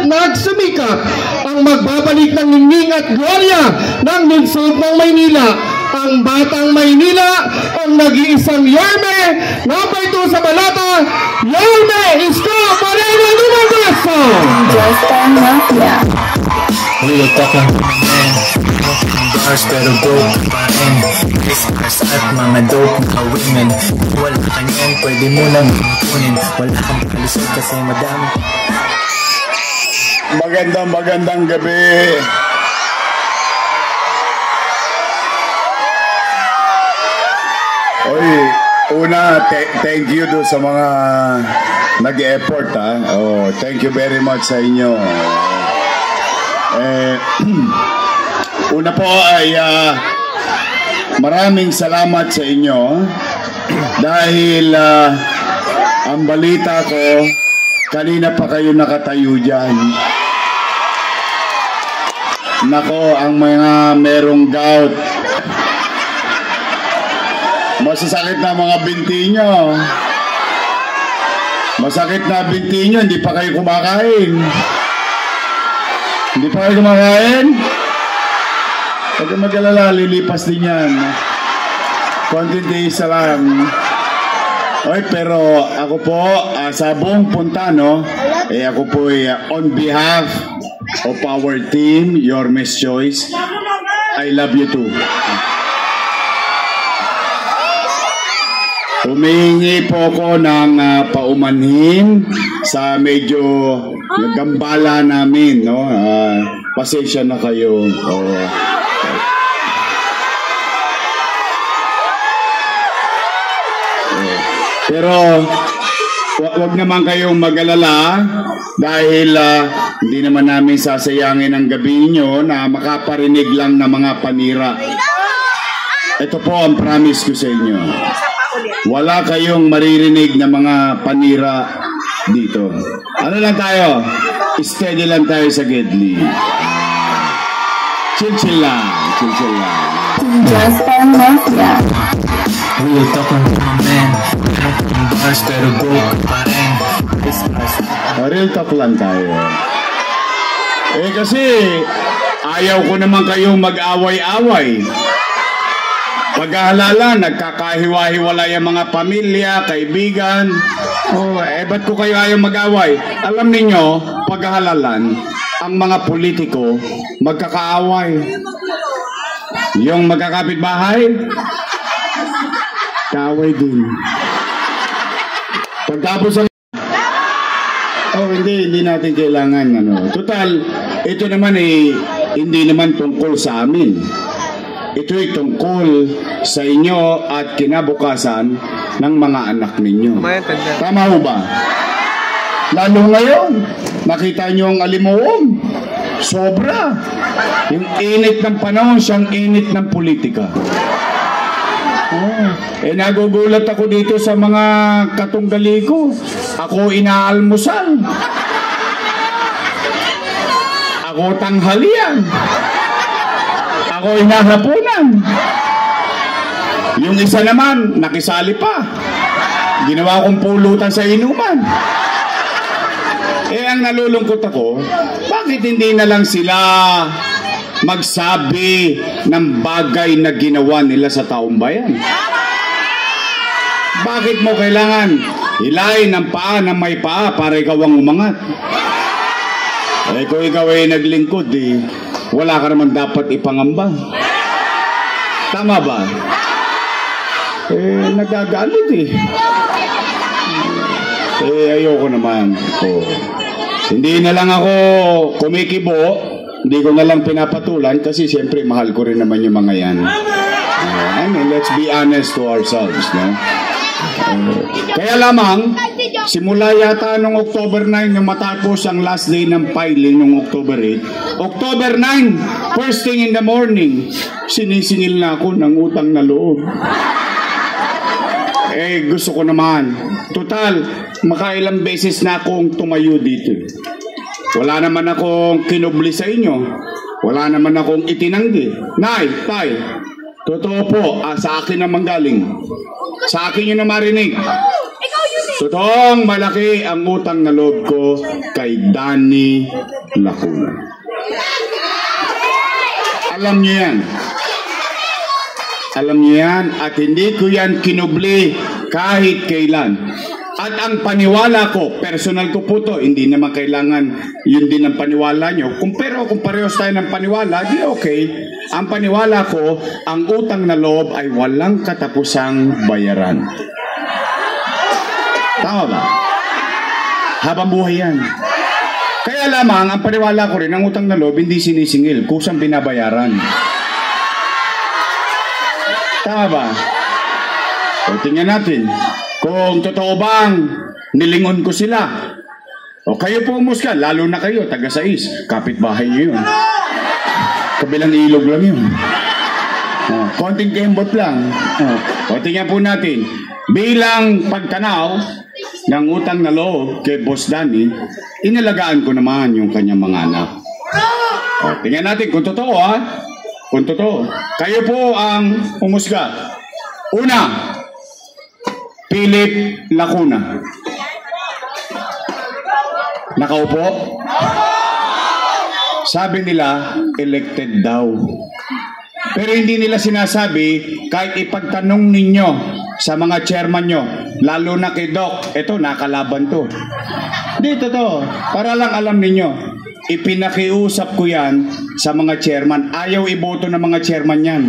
nagsumikap ang magbabalik ng ningning at gloria ng lungsod ng Maynila. Ang Batang Maynila, ang nag-iisang Yorme, number 2 sa Balata, Yorme Isko Moreno Lumagaso! Real talking man, bars pero dope pa rin. Christmas at mga dope na women. Wala ka niyan, pwede mo lang kunin. Wala kang palusot kasi madami. Magandang gabi. Oy, una, thank you do sa mga nag-effort ha. Oh, thank you very much sa inyo. Una po ay maraming salamat sa inyo dahil ang balita ko, kanina pa kayo nakatayo dyan. Nako, ang mga merong gout, masasakit na mga binti nyo. Masakit na binti nyo, hindi pa kayo kumakain. Hindi pa kayo kumakain? Huwag kang mag-alala, lilipas din yan. Konting days lang. Okay, pero ako po, sa buong punta, no? Ako po on behalf of our team, Yorme's Choice, I love you too. Humihingi po ko ng paumanhin sa medyo gambala namin, no? Pasensya na kayo. Pero wag naman kayong mag-alala dahil hindi naman namin sasayangin ang gabi nyo na makaparinig lang ng mga panira. Ito po ang promise ko sa inyo. Wala kayong maririnig na mga panira dito. Ano lang tayo? Steady lang tayo sa Gedli. Chill lang. Real talk ng mga men. Bars pero broke pa rin. Real talk lang tayo. Kasi ayaw ko naman kayong mag-away-away. Pag-aalala, nagkakahiwa-hiwalay ang mga pamilya, kaibigan. Ba't ko kayo ayaw mag-away? Alam ninyo, pag-aalalan, ang mga politiko magkakaaway. Yung magkakapitbahay, kaaway din. Pagtapos ang... hindi natin kailangan, Total, ito naman hindi naman tungkol sa amin. Ito'y tungkol sa inyo at kinabukasan ng mga anak ninyo. Tama ho ba? Lalo ngayon, nakita nyo ang alimuong. Sobra. Yung init ng panahon, siyang init ng politika. Nagugulat ako dito sa mga katunggali ko. Ako inaalmusal. Ako tanghalian. Ako hinahapunan. Yung isa naman, nakisali pa. Ginawa kong pulutan sa inuman. Ang nalulungkot ako, bakit hindi na lang sila magsabi ng bagay na ginawa nila sa taong bayan? Bakit mo kailangan hilahin ng paa ng may paa para ikaw ang umangat? Kung ikaw ay naglingkod, wala ka naman dapat ipangamba. Tama ba? Nagagalit ayoko naman. Hindi na lang ako kumikibo, hindi ko na lang pinapatulan kasi siyempre mahal ko rin naman yung mga yan. Let's be honest to ourselves, no? Kaya lamang, simula yata nung October 9 nung matapos ang last day ng filing nung October 8, October 9, first thing in the morning, sinisingil na ako ng utang na loob. Gusto ko naman. Total, makailang beses na akong tumayo dito. Wala naman akong kinubli sa inyo. Wala naman akong itinanggi. Nay, tay, totoo po, sa akin naman galing. Sa akin yun na marinig. Totoong malaki ang utang na loob ko kay Danny Lacuna. Alam niyo yan. Alam niyo yan at hindi ko yan kinubli kahit kailan. At ang paniwala ko, personal ko po to, hindi naman kailangan yun din ang paniwala nyo. Pero kung parehos tayo ng paniwala, di okay. Ang paniwala ko, ang utang na loob ay walang katapusang bayaran. Tama ba? Habang buhay yan. Kaya lamang, ang paniwala ko rin, ang utang na loob, hindi sinisingil, kusang binabayaran. Tama ba? O, tingnan natin. Kung totoo bang nilingon ko sila. O kayo po umusga, lalo na kayo, taga-sais. Kapitbahay nyo yun. Kabilang ilog lang yun. Konting kembot lang. O tingnan po natin. Bilang pagtanaw ng utang na loob kay Boss Danny, inalagaan ko naman yung kanyang mga anak. O tingnan natin kung totoo ha. Kung totoo. Kayo po ang umusga. Una, Philip Lacuna. Nakaupo? Sabi nila, elected daw. Pero hindi nila sinasabi, kahit ipagtanong ninyo sa mga chairman nyo, lalo na kay Doc, eto, nakalaban to. Dito to, para lang alam ninyo, ipinakiusap ko yan sa mga chairman. Ayaw iboto ng mga chairman yan.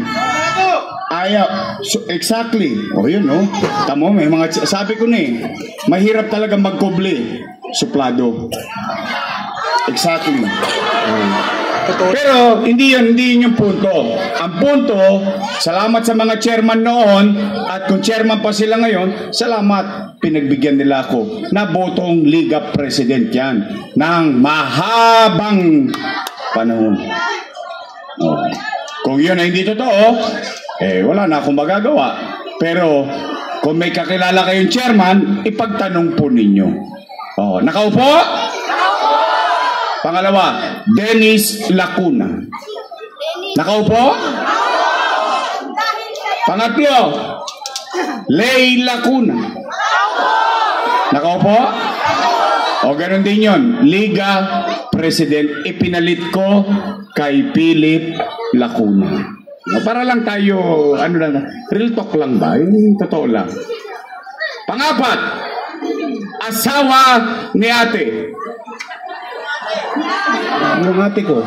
Ayaw. So, exactly. O yun, no? Tamo, may mga... Sabi ko na eh, mahirap talaga magkubli. Suplado. Exactly. Pero, hindi yun yung punto. Ang punto, salamat sa mga chairman noon, at kung chairman pa sila ngayon, salamat. Pinagbigyan nila ako na botong Liga President yan ng mahabang panahon. Oh. Kung yun ay hindi totoo, wala na akong magagawa. Pero, kung may kakilala kayong chairman, ipagtanong po ninyo. Oh, nakaupo? Pangalawa, Dennis Lacuna. Nakaupo? Pangatlo, Lay Lacuna. Nakaupo? O ganun din yun. Liga President, ipinalit ko kay Philip Lacuna. Para lang tayo, real talk lang ba? Yung totoo lang. Pangapat, asawa ni ate. Yung ate ko.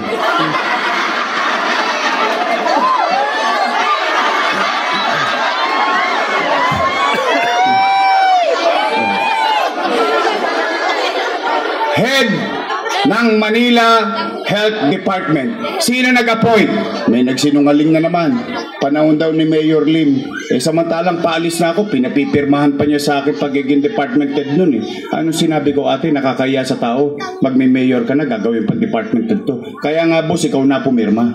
Head ng Manila Health Department. Sino nag-appoint? May nagsinungaling na naman. Panahon daw ni Mayor Lim. Samantalang paalis na ako, pinapipirmahan pa niya sa akin pagiging department head nun eh. Anong sinabi ko, ate, nakakaya sa tao. Magme-mayor ka na, gagawin pa department head to. Kaya nga boss, ikaw na pumirma.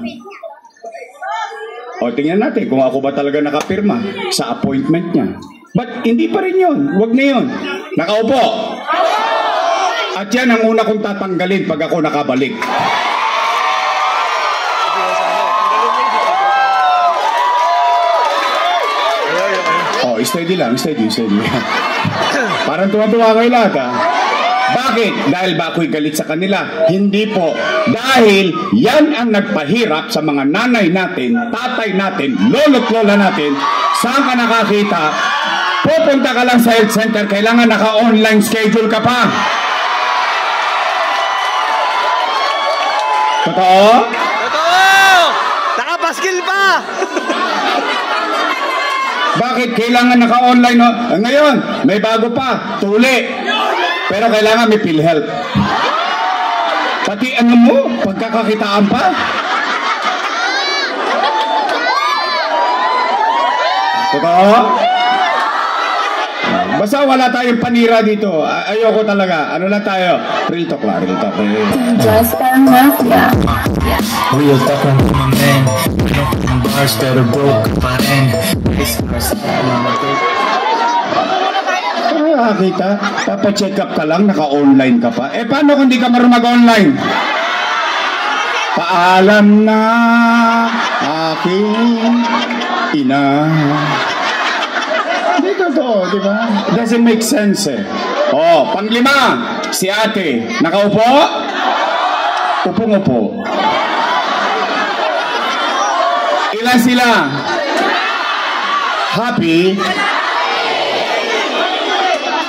O tingnan natin kung ako ba talaga nakapirma sa appointment niya. But hindi pa rin yun. Huwag na yun. Nakaupo. At yan ang una kong tatanggalin pag ako nakabalik. Oh, steady lang, steady. Parang tuwa-tuwa kayo lahat, ha? Bakit? Dahil ba ako'y galit sa kanila? Hindi po. Dahil yan ang nagpahirap sa mga nanay natin, tatay natin, lolo't lola natin. Saan ka nakakita? Pupunta ka lang sa health center, kailangan naka-online schedule ka pa. Totoo? Totoo! Nakapaskil pa! Bakit? Kailangan naka-online, no? Ngayon, may bago pa, tuli. Pero kailangan may PhilHealth. Pati ano mo, pagkakakitaan pa. Totoo? Basta wala tayong panira dito. Ayoko talaga. Ano lang tayo? Real talk lang. Real talk. Just parang mafia. Real talk lang my man. Ang bars pero broke pa rin. Kita, papacheck up ka lang, naka-online ka pa. Paano kung di ka marunong mag-online? Paalam na aking ina. Hindi totoo. Oo, di ba? It doesn't make sense eh. Oh, panglima, si ate, nakaupo? Upong-upo. Ilan sila? Happy?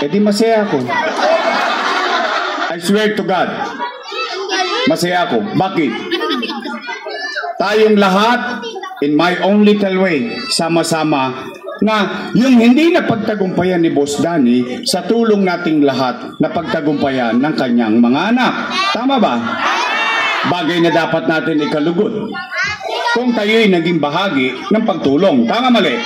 Eh di masaya ako. I swear to God. Masaya ako. Bakit? Tayong lahat, in my own little way, sama-sama, na yung hindi na pagtagumpayan ni Boss Danny sa tulong nating lahat na pagtagumpayan ng kanyang mga anak. Tama ba? Bagay na dapat natin ikalugod kung tayo'y naging bahagi ng pagtulong. Tama mali?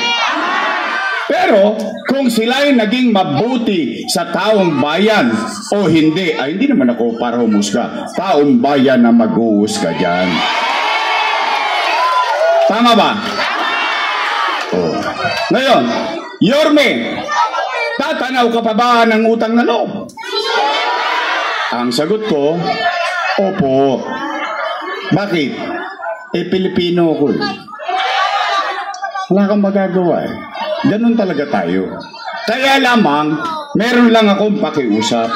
Pero kung sila'y naging mabuti sa taong bayan o hindi, ay hindi naman ako para humusga. Taong bayan na mag-uusga dyan. Tama ba? Oh. Ngayon, Yorme, tatanaw ka pa ba ng utang na loob? Ang sagot ko, opo. Bakit? Eh, Pilipino ako. Wala kang magagawa eh. Ganun talaga tayo. Kaya lamang, meron lang akong pakiusap.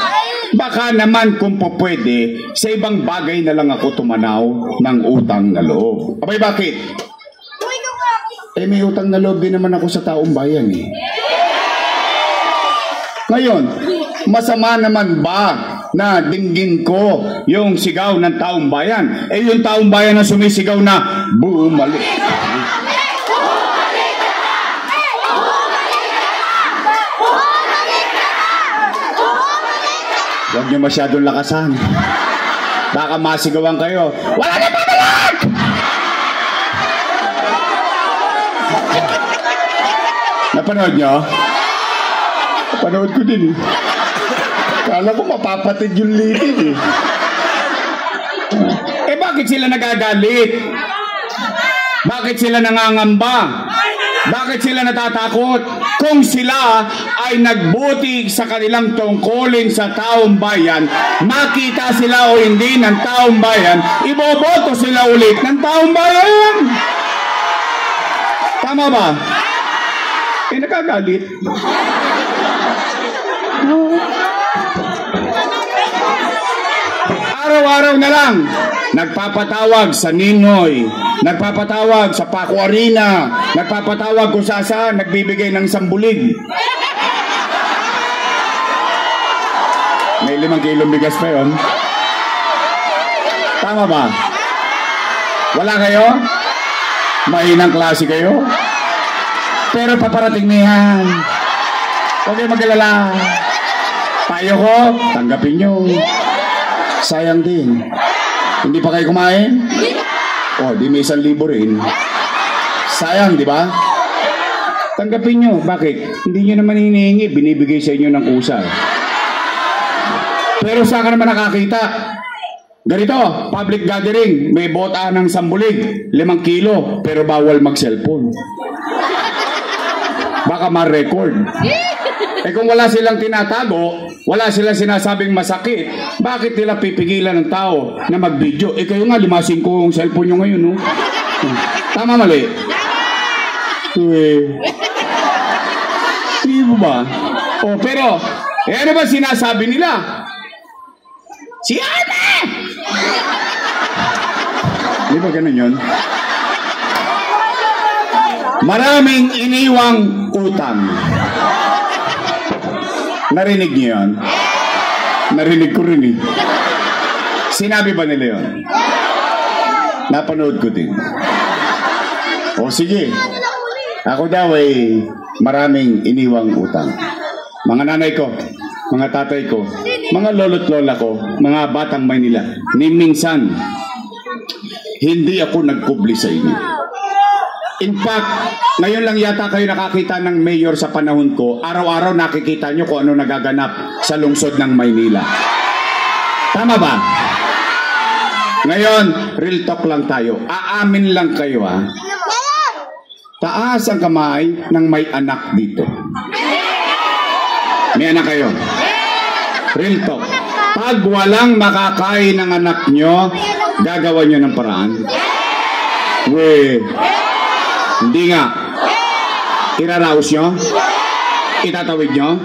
Baka naman kung po pwede, sa ibang bagay na lang ako tumanaw ng utang na loob. Abay, bakit? Eh, may utang na loob din naman ako sa taong bayan eh. Ngayon, masama naman ba na dinggin ko yung sigaw ng taong bayan? Eh, yung taong bayan na sumisigaw na, bumalik. Huwag niyo masyadong lakasan. Baka masigawan kayo. Wala na babalik! Napanood niyo? Napanood ko din eh. Kala ko mapapatid yung litid eh. Eh bakit sila nagagalit? Bakit sila nangangamba? Bakit sila natatakot? Kung sila ay nagbuti sa kanilang tungkulin sa taong bayan, makita sila o hindi ng taong bayan, iboboto sila ulit ng taong bayan. Tama ba? Eh, nakagalit. Araw-araw na lang, nagpapatawag sa Ninoy, nagpapatawag sa Paco Arena, nagpapatawag kung saan, nagbibigay ng sambulig. May 5 kilong bigas pa yun. Tama ba? Wala kayo? Mahinang klase kayo? Pero paparating na yan. Huwag kayo mag-alala. Payo ko, tanggapin nyo. Sayang din. Hindi pa kayo kumain? O, di may 1,000 rin. Sayang, di ba? Tanggapin nyo. Bakit? Hindi nyo naman hinihingi. Binibigay sa inyo ng kusa. Pero saan ka naman nakakita? Ganito, public gathering. May bota ng sambulig. 5 kilo. Pero bawal mag-cellphone. Baka ma-record. Eh kung wala silang tinatago, wala silang sinasabing masakit, bakit nila pipigilan ng tao na mag-video? Eh kayo nga, limasin ko yung cellphone nyo ngayon, no? Tama mali? Hindi mo ba? Oh, pero, eh ano ba sinasabi nila? Si Ate! Di ba ganun yun? Maraming iniwang utang. Narinig niyo yun? Narinig ko rin eh. Sinabi ba nila yun? Napanood ko din. O sige, ako daw ay maraming iniwang utang. Mga nanay ko, mga tatay ko, mga lolo't lola ko, mga batang Maynila, ni minsan, hindi ako nagkubli sa inyo. In fact, ngayon lang yata kayo nakakita ng mayor sa panahon ko. Araw-araw nakikita nyo kung ano nagaganap sa lungsod ng Maynila. Tama ba? Ngayon, real talk lang tayo. Aamin lang kayo ha. Taas ang kamay ng may anak dito. May anak kayo. Real talk. Pag walang makakain ng anak nyo, gagawa nyo ng paraan. Hindi nga. Iraraos nyo? Itatawid nyo?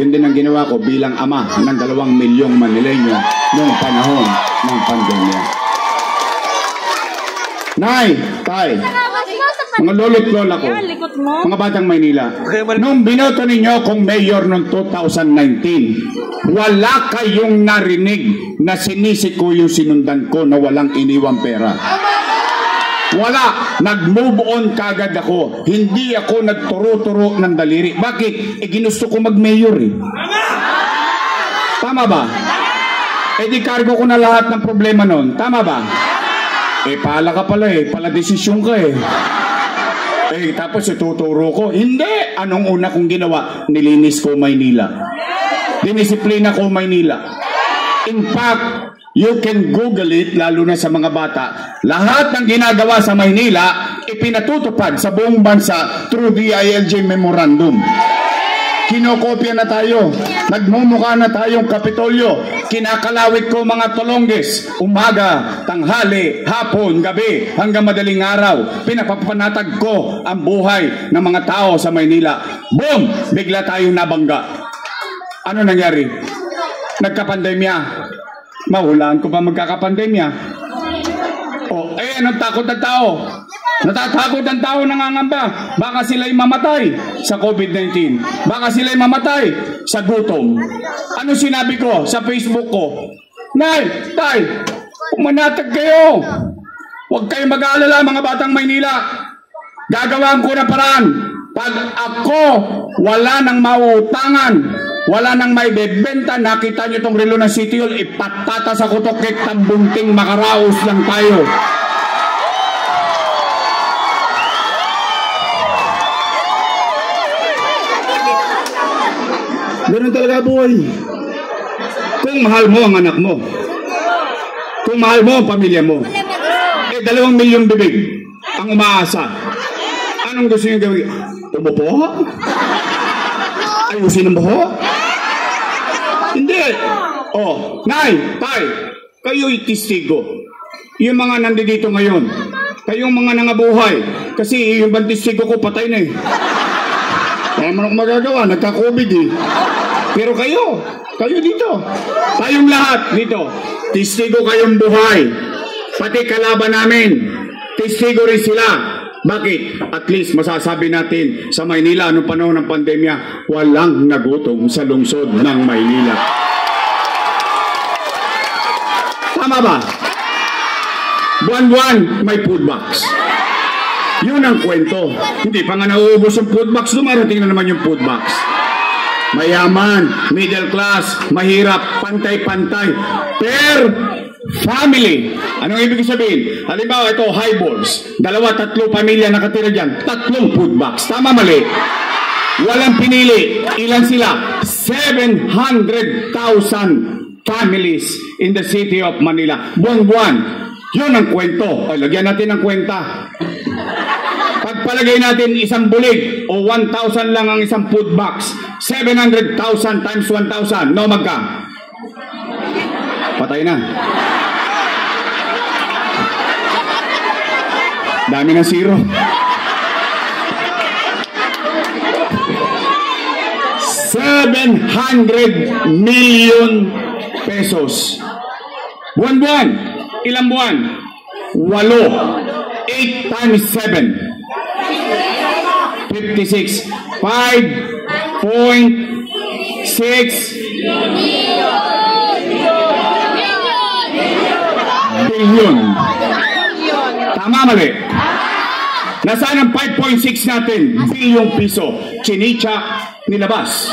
Yun din ang ginawa ko bilang ama ng 2 milyong Manileño noong panahon ng pandemya. Nay, tay, mga lolo't lola ko, mga batang Maynila, nung binoto ninyo kung mayor noong 2019, wala kayong narinig na sinisi ko yung sinundan ko na walang iniwang pera. Wala. Nag-move on kagad ako. Hindi ako nagturo-turo ng daliri. Bakit? Ginusto ko mag-mayor eh. Tama ba? Di cargo ko na lahat ng problema nun. Tama ba? Pala ka pala pala desisyon ka tapos ituturo ko. Hindi! Anong una kong ginawa? Nilinis ko Maynila. Dinisiplina ko Maynila. In fact, you can Google it, lalo na sa mga bata. Lahat ng ginagawa sa Maynila, ipinatutupad sa buong bansa through DILG Memorandum. Kinokopya na tayo. Nagmumukha na tayong Kapitolyo. Kinakalawit ko mga Tolonges. Umaga, tanghali, hapon, gabi, hanggang madaling araw. Pinapapanatag ko ang buhay ng mga tao sa Maynila. Boom! Bigla tayong nabangga. Ano nangyari? Nagkapandemya. Mahulaan ko pa magkakapandemya. Anong takot ng tao? Natatakot ang tao, nangangamba. Baka sila'y mamatay sa COVID-19. Baka sila'y mamatay sa gutom. Ano sinabi ko sa Facebook ko? Nay, tay, umanatag kayo. Huwag kayong mag-aalala mga batang Maynila. Gagawin ko na paraan. Pag ako wala nang mautangan, wala nang may bebenta, nakita nyo itong relo ng City Hall, ipatata sa kutokik, tambunting makaraos lang tayo. Ganun talaga buhay. Kung mahal mo ang anak mo, kung mahal mo ang pamilya mo, 2 milyong bibig ang umaasa. Anong gusto nyo gawin? Umupo? Ayusin ang buho? Hindi. Nay, tay, kayo'y testigo. Yung mga nandito ngayon, kayong mga nangabuhay, kasi yung bang testigo ko patay na Kaya man ako magagawa, nagka-COVID Pero kayo dito, tayong lahat dito, testigo kayong buhay. Pati kalaban namin, testigo rin sila. Bakit? At least masasabi natin sa Maynila noong panahon ng pandemya, walang nagutom sa lungsod ng Maynila. Tama ba? Buwan-buwan may food box. Yun ang kwento. Hindi pa nga nauubos yung food box, dumarating na naman yung food box. Mayaman, middle class, mahirap, pantay-pantay. Per family. Anong ibig sabihin? Halimbawa ito, highballs. 2-3 pamilya nakatira dyan. 3 food box. Tama, mali? Walang pinili. Ilan sila? 700,000 families in the city of Manila. Buwan-buwan. Yun ang kwento. Lagyan natin ng kwenta. Pagpalagay natin isang bulig o 1,000 lang ang isang food box. 700,000 times 1,000. No, magka? Patay na. Dami ng zero. 700 million pesos. Buwan-buwan. Ilang buwan? 8. 8 times 7. 56. 5.6 billion. Tama, mali? Nasaan ang 5.6 natin? Bilyong piso. Chinicha, nilabas.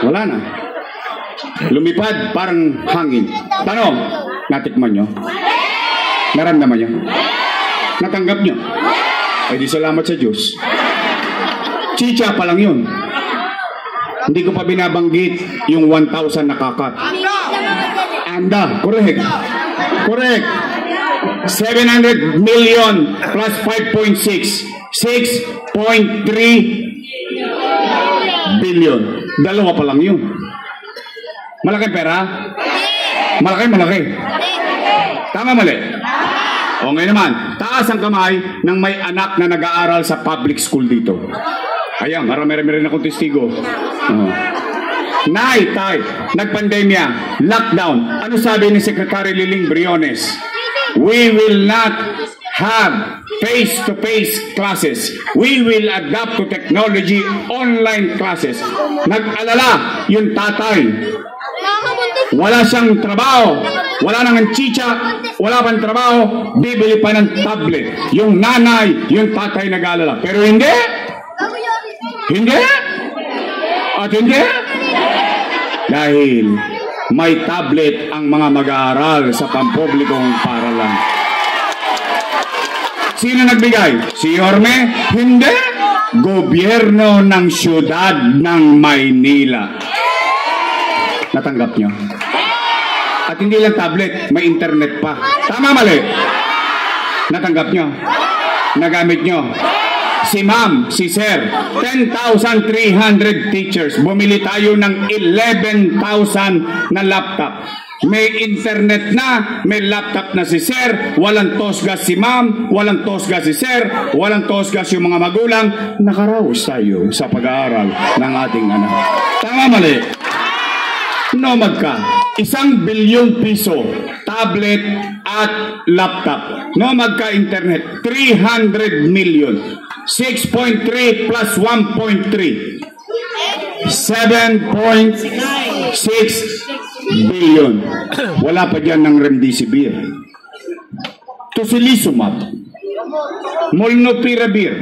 Wala na. Lumipad, parang hangin. Tanong, natikman nyo? Naramdaman nyo? Natanggap nyo? Ay di salamat sa Diyos. Chicha pa lang yun. Hindi ko pa binabanggit yung 1,000 nakakat. Anda, correct. Correct. 700 million plus 5.6. 6.3 billion. 2 pa lang yun. Malaking pera? Malaki. Tama, mali? O ngayon naman, taas ang kamay ng may anak na nag-aaral sa public school dito. Ayan, marami-rami rin akong testigo. Nay, tay, nagpandemya, lockdown. Ano sabi ni Secretary Liling Briones? We will not have face-to-face classes. We will adapt to technology online classes. Nag-alala yung tatay. Wala siyang trabaho. Wala nang chicha. Wala pang trabaho. Bibili pa ng tablet. Yung nanay, yung tatay nag-alala. Pero hindi. Hindi. At hindi. Dahil may tablet ang mga mag-aaral sa pampublikong paaralan. Sino nagbigay? Si Yorme? Hindi. Gobyerno ng siyudad ng Maynila. Natanggap nyo? At hindi lang tablet, may internet pa. Tama, mali? Natanggap nyo? Nagamit nyo? Si ma'am, si sir, 10,300 teachers. Bumili tayo ng 11,000 na laptop. May internet na, may laptop na si sir, walang tosgas si ma'am, walang tosgas si sir, walang tosgas yung mga magulang. Nakaraos tayo sa pag-aaral ng ating anak. Tama, mali? No, magka. 1 bilyon piso, tablet at laptop. No, magka internet, 300 million. 6.3 plus 1.3. 7.6 billion. Wala pa dyan ng remdesivir. Tocilizumab, molnupiravir,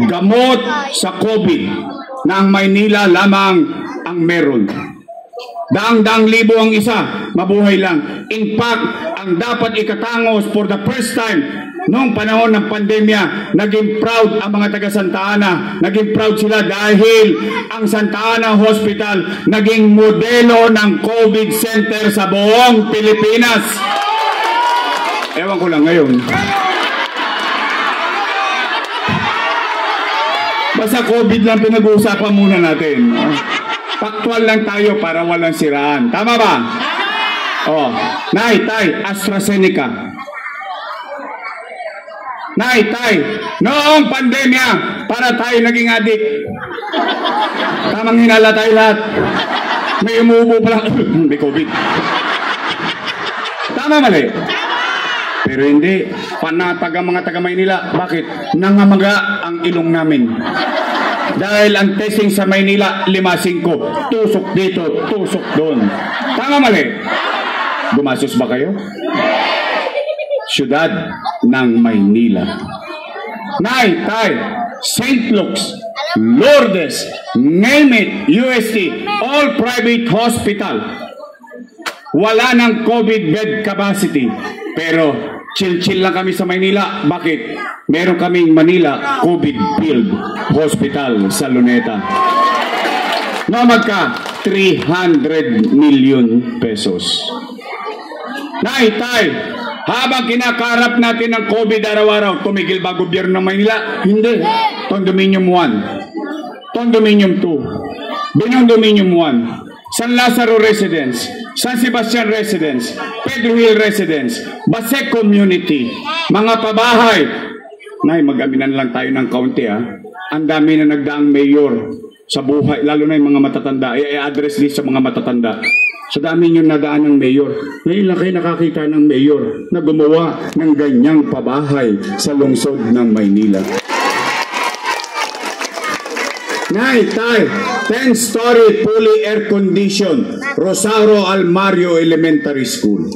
gamot sa COVID na ang Maynila lamang ang meron. Daang-daang libo ang isa, mabuhay lang. In fact, ang dapat ikatangos for the first time noong panahon ng pandemya, naging proud ang mga taga Santa Ana. Naging proud sila dahil ang Santa Ana Hospital naging modelo ng COVID center sa buong Pilipinas. Ewan ko lang ngayon. Basta COVID lang pinag-uusapan muna natin. Faktual lang tayo para walang siraan. Tama ba? Oh, nay, tay, AstraZeneca. Nay, tay, noong pandemya, para tayo naging adik. Tamang hinala tayo lahat. May umuubo pa lang. May COVID. Tama, mali? Pero hindi. Panatag ang mga taga Maynila. Bakit? Nangamaga ang ilong namin. Dahil ang testing sa Maynila, 5-5. Tusok dito, tusok doon. Tama, mali? Gumasos ba kayo? Siyudad ng Maynila. Nay, tay, St. Luke's, Lourdes, name it, UST, all private hospital. Wala ng COVID bed capacity. Pero chill-chill lang kami sa Maynila. Bakit? Meron kaming Manila COVID Field Hospital sa Luneta. No, magka 300 million pesos. Nay, tay, habang kinakarap natin ng COVID araw-araw, tumigil ba gobyerno ng Maynila? Hindi. Condominium 1, Condominium 2, Binondominium 1, San Lazaro Residence, San Sebastian Residence, Pedro Hill Residence, Basek Community, mga pabahay. Nay, mag-aminan lang tayo ng kaunti, ha. Ang dami na nagdaang mayor sa buhay, lalo na yung mga matatanda. I-address this sa mga matatanda. Sa dami nyo nadaan ng mayor. Ngayon lang kayo nakakita ng mayor na gumawa ng ganyang pabahay sa lungsod ng Maynila. Nay, tay, 10-story fully air-conditioned Rosario Almario Elementary School.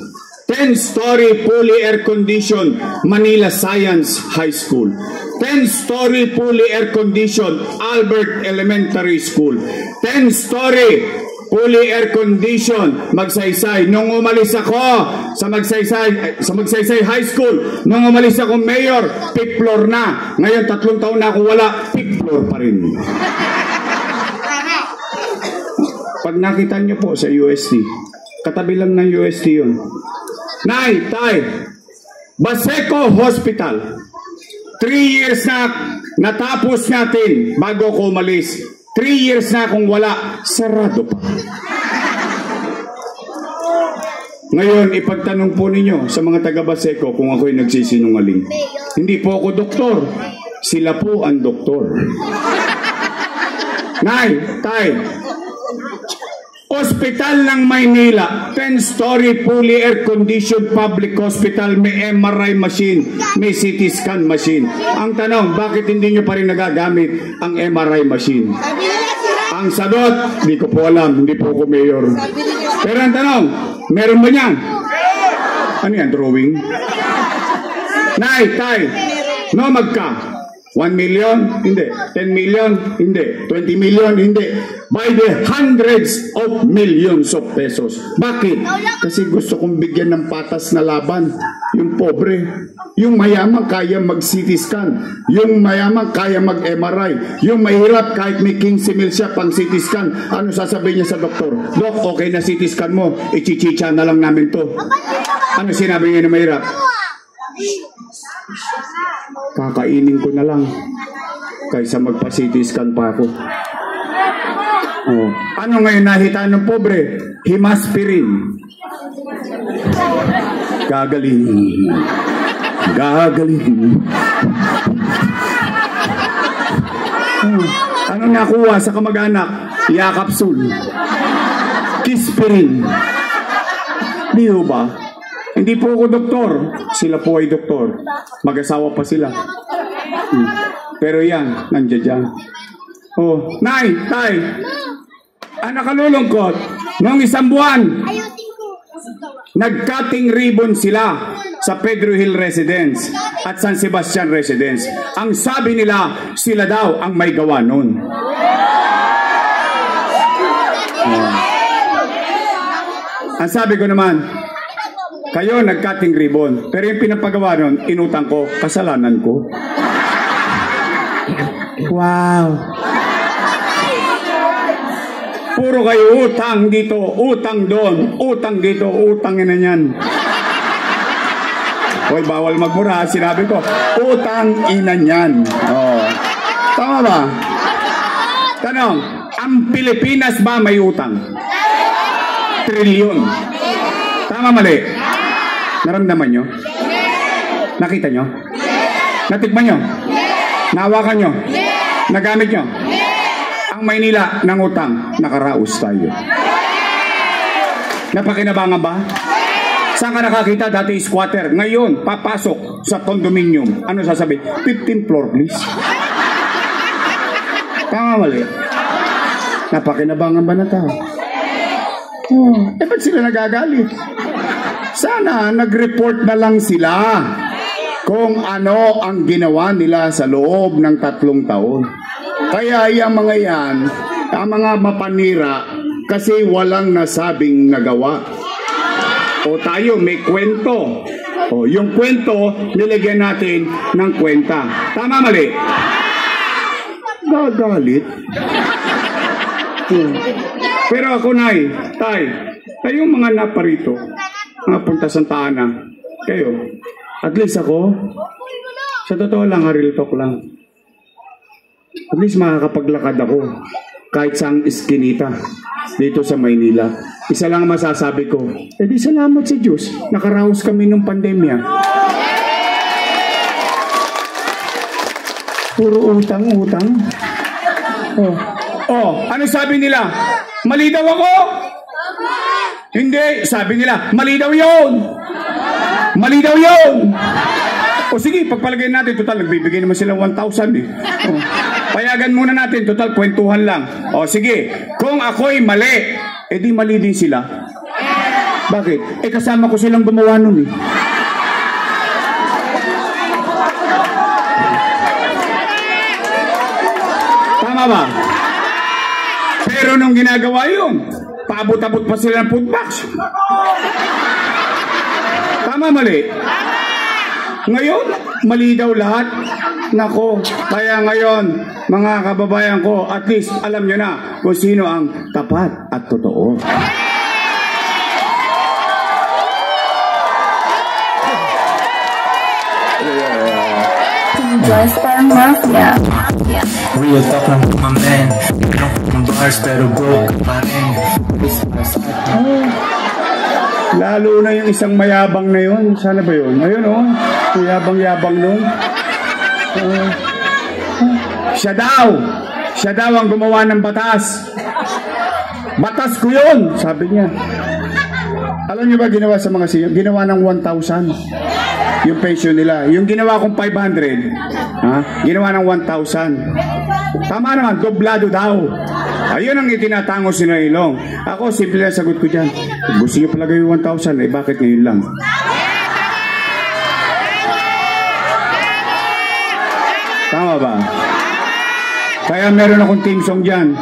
10-story fully air-conditioned Manila Science High School. 10-story fully air-conditioned Albert Elementary School. 10-story fully air-conditioned Magsaysay. Nung umalis ako sa Magsaysay High School, nung umalis ako mayor, 5th floor na. Ngayon, 3 taon na ako wala, 5th floor pa rin. Pag nakita nyo po sa UST, katabi lang ng UST yun. Nay, tay, Baseco Hospital, 3 years na natapos natin bago ako umalis. 3 years na akong wala, sarado pa. Ngayon, ipagtanong po ninyo sa mga taga-Baseco kung ako'y nagsisinungaling. Hindi po ako doktor. Sila po ang doktor. Nay, tay, Hospital ng Maynila, 10-story fully air-conditioned public hospital, may MRI machine, may CT scan machine. Ang tanong, bakit hindi nyo pa rin nagagamit ang MRI machine? Ang sagot, hindi ko po alam, hindi po ako mayor. Pero ang tanong, meron ba niyan? Ano yan, drawing? Nay, tay, no magka. 1 million? Hindi. 10 million? Hindi. 20 million? Hindi. By the hundreds of millions of pesos. Bakit? Kasi gusto kong bigyan ng patas na laban. Yung pobre. Yung mayaman kaya mag-CT scan. Yung mayaman kaya mag-MRI. Yung mahirap kahit may 15 mil siya pang CT scan. Ano sasabihin niya sa doktor? Dok, okay na CT scan mo. Ichichicha na lang namin to. Ano sinabi niya na mahirap? Kakainin ko na lang kaysa magpa-CT scan pa ako. Oh. Ano ngayon nakita ng pobre? Himaspirin. Gagaling. Gagaling. Oh. Ano nakuha sa kamag-anak? Yakapsul. Kispirin. Di ba? Hindi po ako doktor. Sila po ay doktor. Mag-asawa pa sila. Pero yan, nandiyan dyan. Oh, nay, tay. Ang nakalulungkot, noong isang buwan, nag-cutting ribbon sila sa Pedro Hill Residence at San Sebastian Residence. Ang sabi nila, sila daw ang may gawa nun. Ang sabi ko naman, kayo nag-cutting ribbon, pero yung pinapagawa nun, inutang ko, kasalanan ko. Wow. Puro kayo utang dito, utang doon, utang dito, utang na yan. Hoy, bawal magmura, sinabi ko, utang ina yan. Oh. Tama ba? Tanong, ang Pilipinas ba may utang? Trilyon. Tama mali? Naramdaman nyo? Nakita nyo? Natikman nyo? Nahawakan nyo? Nagamit nyo? Ang Maynila ng utang, nakaraos tayo. Napakinabangan ba? Saan ka nakakita? Dati squatter. Ngayon, papasok sa condominium. Ano sasabi? 15th floor, please. Tama mali? Napakinabangan ba na tao? Ba't sila nagagalit? Sana nag-report na lang sila kung ano ang ginawa nila sa loob ng 3 taon. Kaya yung mga yan, ang mga mapanira, kasi walang nasabing nagawa. O tayo, may kwento. O yung kwento, nilagyan natin ng kwenta. Tama mali? Gagalit. Pero ako, nay, tay, kayong mga naparito, mga punta Santa Ana, kayo, at least ako, sa totoo lang, real talk lang, at least makakapaglakad ako, kahit saang iskinita, dito sa Maynila. Isa lang masasabi ko, di salamat sa Diyos, nakaraos kami nung pandemya. Puro utang-utang. Ano sabi nila? Mali daw ako? Hindi, sabi nila, mali daw yun. Mali daw yun. O sige, pagpalagay natin, total, nagbibigay naman sila 1,000 eh. Payagan muna natin, total, kwentuhan lang. O sige, kung ako'y mali, di mali din sila. Bakit? Kasama ko silang gumawa nun eh. Tama ba? Pero nung ginagawa yun, paabot-abot pa sila ng food box. Tama mali? Ngayon, mali daw lahat. Nako, kaya ngayon, mga kababayan ko, at least alam nyo na kung sino ang tapat at totoo. Jasper Mafia. Real talk lang po, my man. Meron kong bars pero broke pa rin. Lalo na yung isang mayabang na yun. Sana ba yun? Ayun oh. Mayabang-yabang nun. Siya daw ang gumawa ng batas. Batas ko yun, sabi niya. Alam niyo ba ginawa sa mga senior? Ginawa ng 1,000 yung pension nila. Yung ginawa kong 500, ginawa ng 1,000. Tama naman, doblado daw. Ayun ang itinatango si Nailong. Ako, simple na sagot ko dyan. Gusto niyo pala yung 1,000, bakit ngayon lang? Tama ba? Kaya meron akong team song dyan.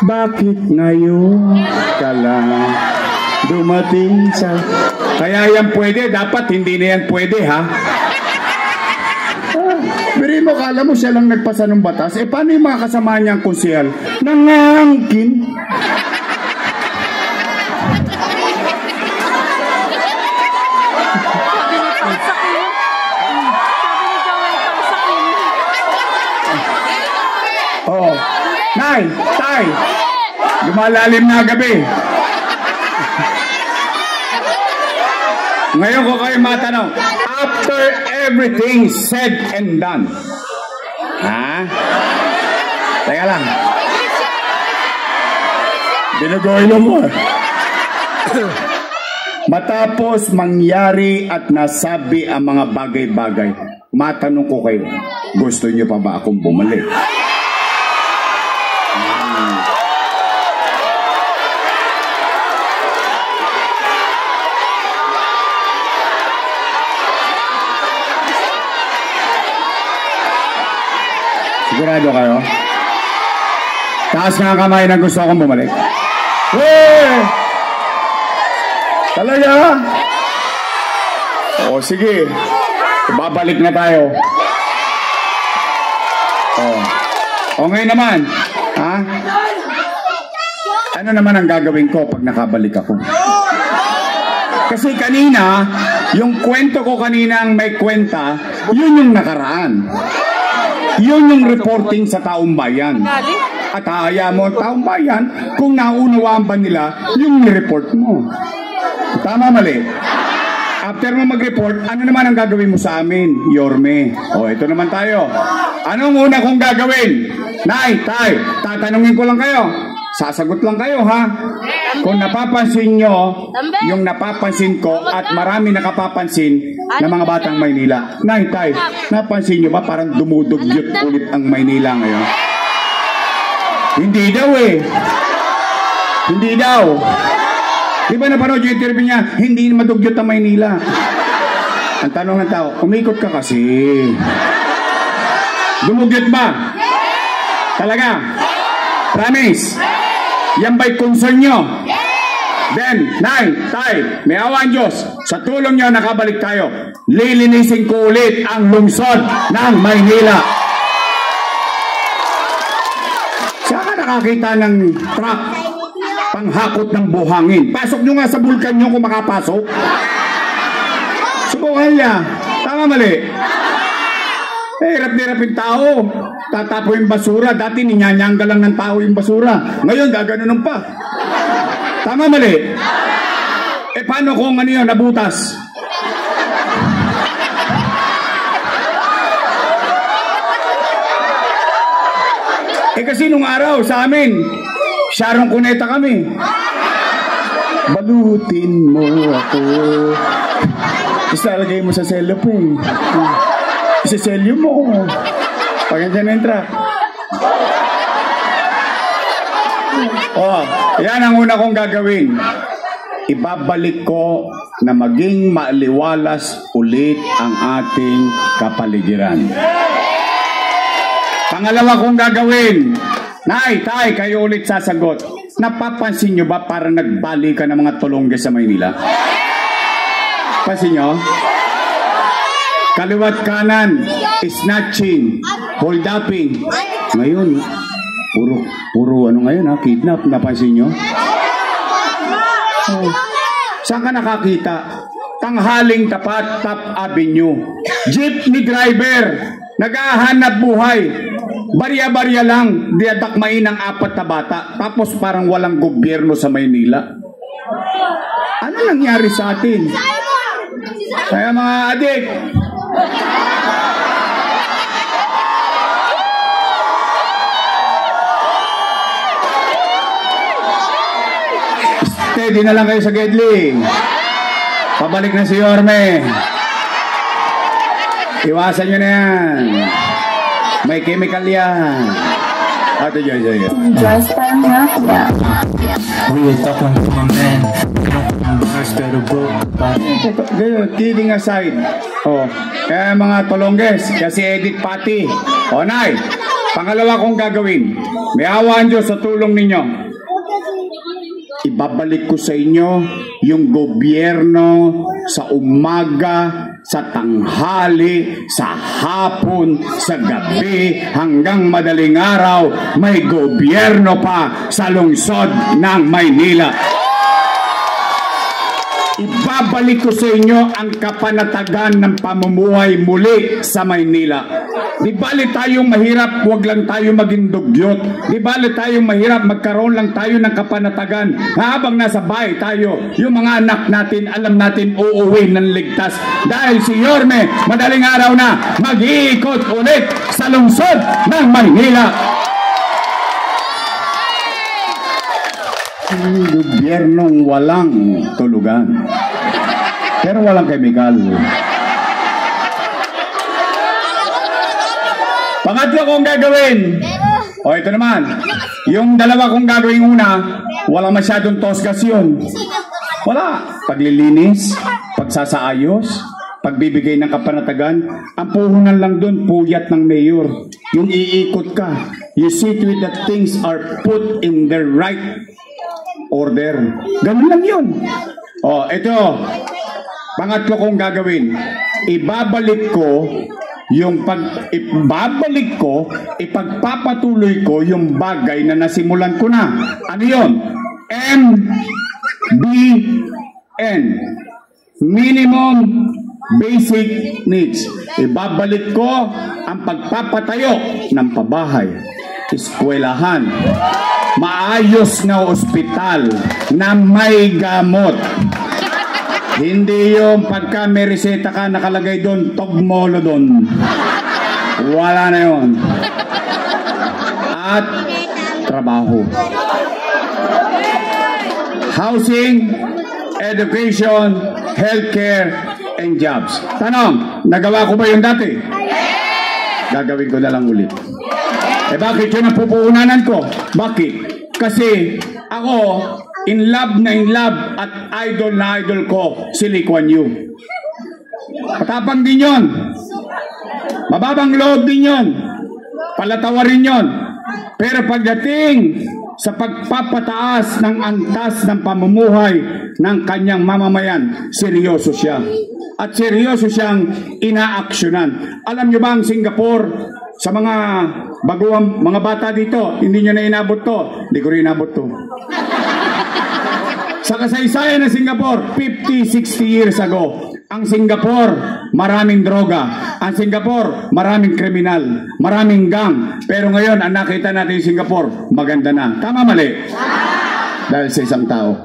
Bakit ngayon ka lang dumating sa... Kaya yan pwede, dapat hindi na yan pwede, ha? Pero mo, kala mo siya lang nagpasa ng batas. Paano yung mga kasama niyang konsyel? Nangangkin. Oh, Nay, Tay, lumalalim na gabi. Ngayon ko kayo matanong, after everything said and done, teka lang, binugoy mo. Matapos mangyari at nasabi ang mga bagay-bagay, matanong ko kayo, gusto niyo pa ba akong bumalik? Sigurado kayo? Taas nga ang kamay na gusto akong bumalik. Hey! Talaga? O sige, babalik na tayo. O ngayon naman, ano naman ang gagawin ko pag nakabalik ako? Kasi kanina, yung kwento ko kanina ang may kwenta, yun yung nakaraan. Yun yung reporting sa taong bayan. At hahaya mo ang taong bayan kung naunawaan ba nila yung ni-report mo. Tama, mali? After mo mag-report, ano naman ang gagawin mo sa amin, Yorme? Ito naman tayo. Anong una kong gagawin? Nay, Tay, tatanungin ko lang kayo. Sasagot lang kayo, ha? Kung napapansin nyo, yung napapansin ko at marami nakapapansin na mga batang Maynila. Nay, Tay, napansin nyo ba parang dumudugyot ulit ang Maynila ngayon? Hindi daw eh. Hindi daw. Di ba napanood yung interview niya, hindi madugyot ang Maynila? Ang tanong ng tao, umikot ka kasi. Dumugyot ba? Talaga? Promise? Yan ba'y concern nyo? Then, Nay, Tay, may awan Diyos, sa tulong nyo nakabalik tayo. Lilinisin ko ulit ang lungsod ng Maynila. Saan ka nakakita ng truck panghakot ng buhangin? Pasok nyo nga sa bulkan nyo kung makapasok. Subukan niya. Tama, mali? Hirap na hirap yung tao. Tatapo yung basura. Dati ninyanyangga lang ng tao yung basura. Ngayon, gaganon pa. Tama, mali? Paano kung ano yun, nabutas? Kasi nung araw sa amin, Sharon Cuneta kami. Balutin mo ako. Tapos lalagay mo sa cellophane. Isiselyo mo. Pagkakita na yung truck. Yan ang una kong gagawin. Ibabalik ko na maging maaliwalas ulit ang ating kapaligiran. Pangalawa kong gagawin, Nay, Tay, kayo ulit sasagot. Napapansin nyo ba para nagbali ka ng mga tulongge sa Maynila? Pansin nyo? Kaliwat kanan, snatching, hold-upping. Ngayon, puro ano ngayon, kidnap, napansin nyo? Saan ka nakakita? Tanghaling tapat, Top Avenue. Jeepney driver, naghahanap buhay. Barya-barya lang, diadakmain ng 4 na bata. Tapos parang walang gobyerno sa Maynila. Ano Ano nangyari sa atin? Kaya mga adik, steady na lang kayo sa Gedli. Pabalik na si Yorme. Iwasan nyo na yan. May chemical yan. Ate Joy. Dry Star Mafia. Real talk lang from a man. Bars pero broke pa. Kidding aside. Oh, kaya mga tolongges, kasi Edith Pati. O Nay, pangalawa kong gagawin. May awaan Diyos sa tulong ninyo. Ibabalik ko sa inyo yung gobyerno sa umaga, sa tanghali, sa hapon, sa gabi, hanggang madaling araw, may gobyerno pa sa lungsod ng Maynila. Ibabalik ko sa inyo ang kapanatagan ng pamumuhay muli sa Maynila. Di bali tayong mahirap, wag lang tayo maging dugyot. Di bali tayong mahirap, magkaroon lang tayo ng kapanatagan. Habang nasa bahay tayo, yung mga anak natin, alam natin uuwi ng ligtas. Dahil si Yorme, madaling araw na, mag-iikot ulit sa lungsod ng Maynila. Ang gobyernong walang tulugan. Pero walang chemical. Pangatlo kong gagawin. O ito naman. Yung dalawa kong gagawin una, wala masyadong tosgas yun. Wala. Paglilinis, pagsasaayos, pagbibigay ng kapanatagan, ang puhunan lang dun, puyat ng mayor. Yung iikot ka. You see to it that things are put in the right order. Ganun lang yun. O, ito. Pangatlo kong gagawin. Ibabalik ko, ipagpapatuloy ko yung bagay na nasimulan ko na. Ano yun? MBN. Minimum Basic Needs. Ibabalik ko ang pagpapatayo ng pabahay, eskwelahan, maayos na ospital na may gamot. Hindi yung pagka may reseta ka nakalagay doon, togmolo doon. Wala na yun. At trabaho. Housing, education, healthcare, and jobs. Tanong, nagawa ko ba yun dati? Gagawin ko na lang ulit. Eh bakit yun ang pupuunanan ko? Bakit? Kasi ako, in love at idol na idol ko, si Lee Kuan Yew. Matapang din yun. Mababang loob din yun. Palatawarin yun. Pero pagdating sa pagpapataas ng antas ng pamumuhay ng kanyang mamamayan, seryoso siya. At seryoso siyang inaaksyonan. Alam nyo ba ang Singapore, sa mga baguang mga bata dito, hindi nyo na inabot to. Hindi ko rin inabot to. Sa kasaysayan ng Singapore, 50, 60 years ago, ang Singapore, maraming droga. Ang Singapore, maraming kriminal, maraming gang. Pero ngayon, ang nakita natin yung Singapore, maganda na. Tama, mali? Dahil sa isang tao.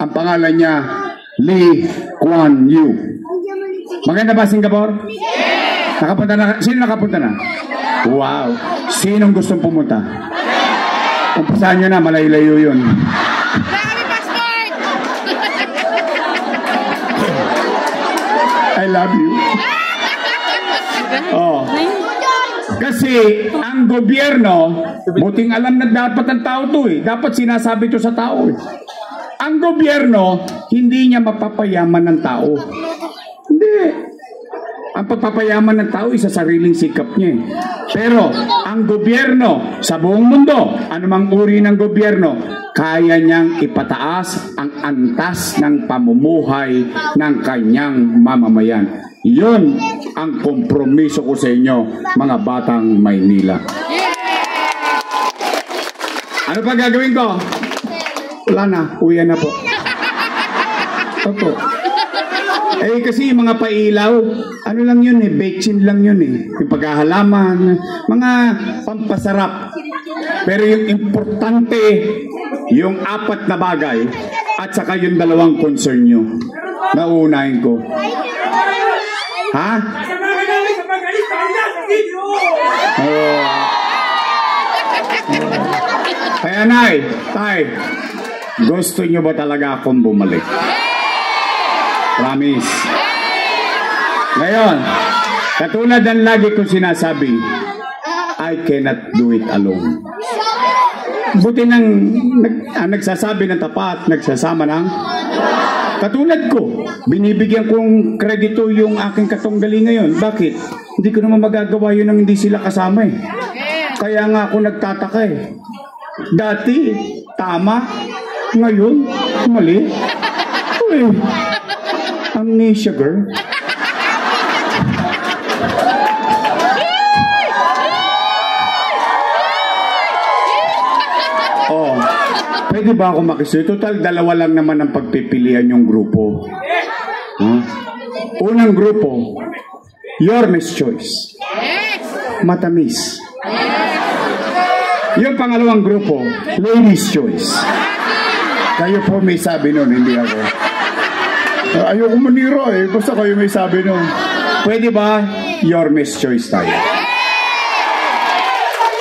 Ang pangalan niya, Lee Kuan Yew. Maganda ba Singapore? Nakapunta na? Sino nakapunta na? Wow. Sinong gustong pumunta? Umpisahan nyo na, malayo-layo yun. I love you. Oh. Kasi ang gobyerno, buting alam na dapat ang tao to eh. Dapat sinasabi to sa tao eh. Ang gobyerno, hindi niya mapapayaman ng tao. Hindi. Ang pagpapayaman ng tao isa sariling sikap niya. Pero ang gobyerno sa buong mundo, anumang uri ng gobyerno, kaya niyang ipataas ang antas ng pamumuhay ng kanyang mamamayan. Yun ang kompromiso ko sa inyo, mga batang Maynila. Ano pa gagawin ko? Wala na, uwian na po. Opo. Eh kasi yung mga pailaw, ano lang yun eh, baking lang yun eh. Yung paghahalaman, mga pampasarap. Pero yung importante, yung 4 na bagay at saka yung 2 concern nyo. Nauunahin ko. Ha? Kaya Nay, Tay, gusto nyo ba talaga akong bumalik? Promise. Ngayon, katulad ng lagi kong sinasabi, I cannot do it alone. Buti nang nagsasabi ng tapat, nagsasama ng katulad ko, binibigyan kong kredito yung aking katunggali ngayon. Bakit? Hindi ko naman magagawa yun nang hindi sila kasama eh. Kaya nga ako nagtataka eh. Dati, tama. Ngayon, mali. Uy, amnesia girl. Oh, pwede ba ako makisuyo? Total, 2 lang naman ang pagpipilian yung grupo. Huh? Unang grupo, Yorme's Choice. Matamis. Yung pangalawang grupo, Lady's Choice. Kayo po may sabi nun, hindi ako. Ayoko manira eh, basta kayo may sabi nun. Pwede ba Yorme's Choice tayo?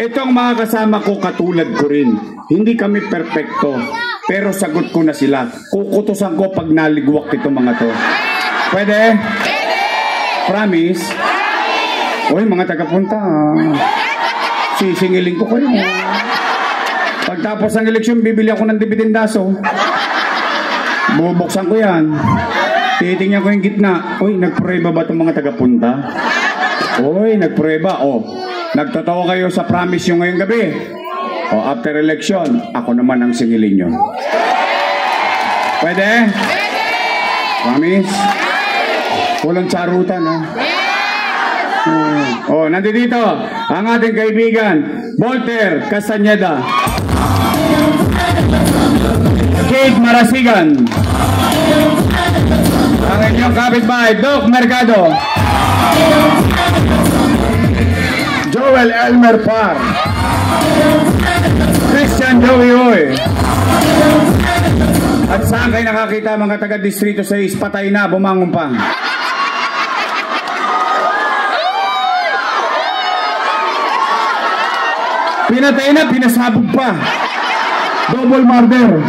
Itong mga kasama ko katulad ko rin. Hindi kami perpekto, pero sagot ko na sila. Kukutusan ko pag naligwak itong mga to. Pwede? Promise? Uy, mga tagapunta. Sisingilin ko kayo. Pagtapos ng eleksyon, bibili ako ng dibidendaso. Bubuksan ko yan. Titingnan ko yung gitna. Uy, nagprueba ba itong mga tagapunta? Uy, nagprueba. O, nagtotoo kayo sa promise yung ngayong gabi. O, after election, ako naman ang singilin nyo. Pwede? Promise? Walang charutan, ha? Oh, nandito ang ating kaibigan, Volter Castañeda, Kate Marasigan, ang inyong kapitbahay, Doc Mercado, Joel Elmer Par, Christian Joey Hoy. At saan kayo nakakita mga taga-distrito 6, patay na, bumangon pa. Pinatay na, pinasabog pa. Double murder.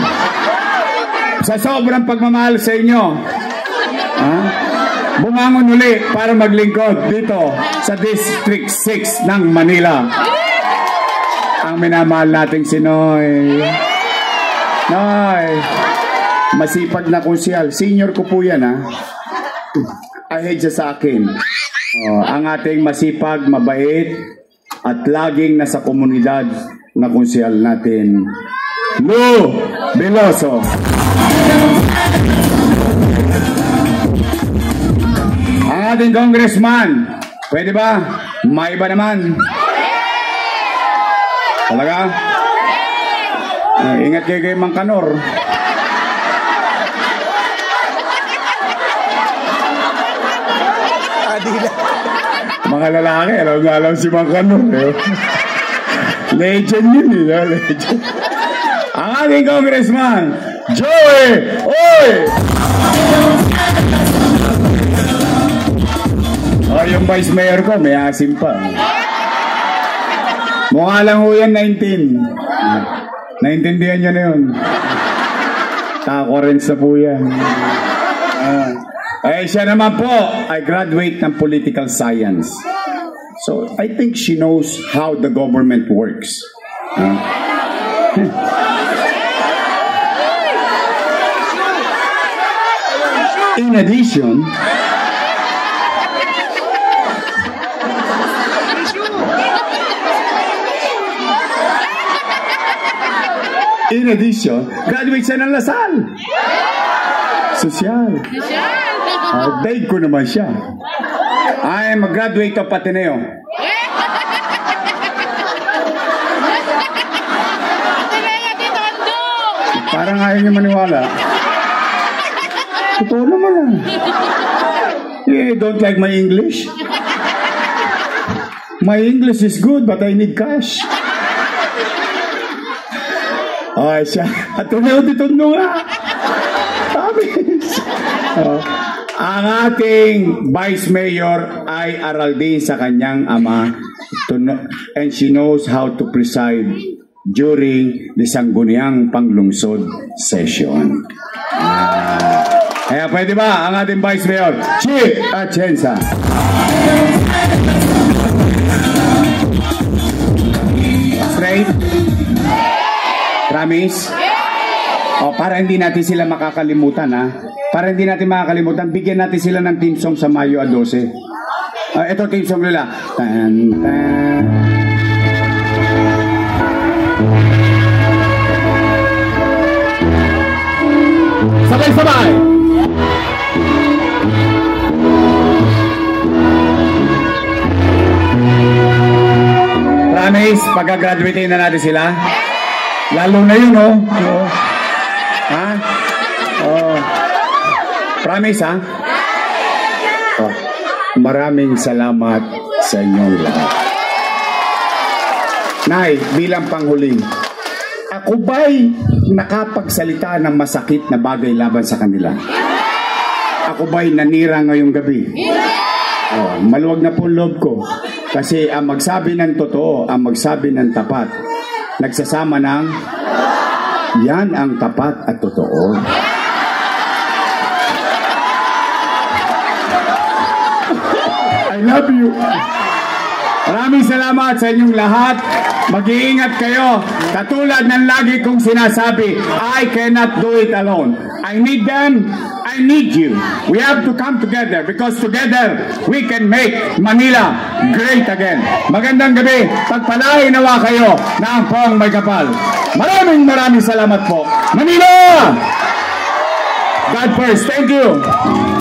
Sa sobrang pagmamahal sa inyo, bumangon uli para maglingkod dito sa District 6 ng Manila. Ang minamahal nating si Noy. Noy, masipag na konsyal. Senior ko po yan, ha? Ahead siya sa akin. Ang ating masipag, mabait, at laging nasa komunidad na konsyal natin, Lou Veloso. Ang ating congressman, pwede ba? May iba naman. Talaga? Ingat kayo kay Mang Kanor. Mga lalaki, alam si Mang Kanor. Legend yun eh. Legend. Ang ating congressman, Joey Hoy! Yung vice mayor ko, may asim pa. Mukha lang ho yan, 19. Naintindihan nyo na yun. Takorens na po yan. Siya naman po ay graduate ng political science. So, I think she knows how the government works. In addition, graduate siya ng Lasal. Sosyal. Dahil ko naman siya. I am a graduate of Ateneo. Parang ayaw niyo maniwala. Totoo naman ah. You don't like my English? My English is good, but I need cash. Ay, siya. At dito nga. Ang ating Vice Mayor ay aral din sa kanyang ama and she knows how to preside during the Sangguniang Panglungsod session. Kaya pwede ba ang ating Vice Mayor, Chief Atienza? Straight? Promise? O, para hindi natin sila makakalimutan, ha? Para hindi natin makakalimutan, bigyan natin sila ng team song sa Mayo 12. Ito team song nila. Tan, tan. Sabay-sabay! Promise, pagka-graduate na natin sila. Lalo na yun, oh. Ha? Oh. Promise, ha? Oh. Maraming salamat sa inyong lahat. Nay, bilang panghuli, ako ba'y nakapagsalita ng masakit na bagay laban sa kanila? Ako ba'y nanira ngayong gabi? Oh, maluwag na po loob ko. Kasi ang magsabi ng totoo, ang magsabi ng tapat, nagsasama ng yan ang tapat at totoo. I love you. Maraming salamat sa inyong lahat. Mag-iingat kayo. Katulad ng lagi kong sinasabi, I cannot do it alone. I need them. I need you. We have to come together because together we can make Manila great again. Magandang gabi. Pagpalain nawa kayo na ang pong may kapal. Maraming salamat po. Manila! God first. Thank you.